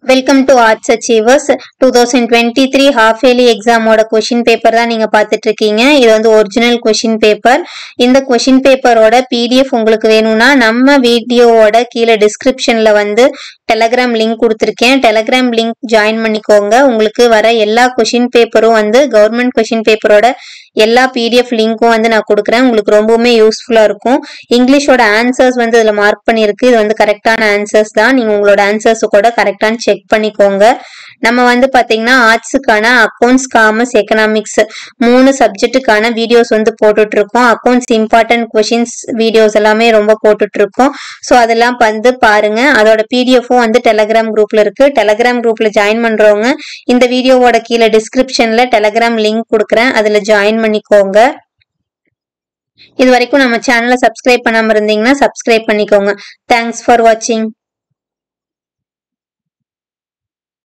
Welcome to Arts Achievers 2023 half yearly exam ஓட question paper தான் நீங்க பார்த்துட்டு இருக்கீங்க. இது வந்து ஒரிஜினல் question paper. இந்த question paper ஓட PDF உங்களுக்கு வேணும்னா நம்ம வீடியோவோட கீழே descriptionல வந்து Telegram link கொடுத்திருக்கேன். Telegram link join பண்ணிக்கோங்க. உங்களுக்கு வர எல்லா question paperம் வந்து government question paperோட எல்லா PDF லிங்க்கும் வந்து நான் கொடுக்கிறேன். உங்களுக்கு ரொம்பவே யூஸ்ஃபுல்லா இருக்கும். இங்கிலீஷோட ஆன்சர்ஸ் வந்து இதுல மார்க் பண்ணிருக்கு. இது வந்து கரெக்டான ஆன்சர்ஸ் தான். நீங்க உங்களோட ஆன்சர்ஸ் கூட கரெக்டான செக் பண்ணிக்கோங்க. நம்ம வந்து பாத்தீங்கன்னா ஆர்ட்ஸுக்கான அக்கவுண்ட்ஸ், காமர்ஸ், எக்கனாமிக்ஸ் 3 சப்ஜெக்ட்டுக்கான வீடியோஸ் வந்து போட்டுட்டு இருக்கோம். அக்கவுண்ட்ஸ் இம்பார்ட்டன்ட் கொஸ்டின்ஸ் வீடியோஸ் எல்லாமே ரொம்ப போட்டுட்டு இருக்கோம். ஸோ அதெல்லாம் வந்து பாருங்க. அதோட பிடிஎஃப்பும் வந்து டெலகிராம் குரூப்ல இருக்கு. டெலகிராம் குரூப்ல ஜாயின் பண்றவங்க இந்த வீடியோவோட கீழே டிஸ்கிரிப்ஷன்ல டெலகிராம் லிங்க் கொடுக்குறேன். அதுல ஜாயின் பண்ணிக்கோங்க. இது வரைக்கும் நம்ம சேனலை சப்ஸ்கிரைப் பண்ணாம இருந்தீங்கன்னா சப்ஸ்கிரைப் பண்ணிக்கோங்க. தேங்க்ஸ் ஃபார் வாட்சிங்.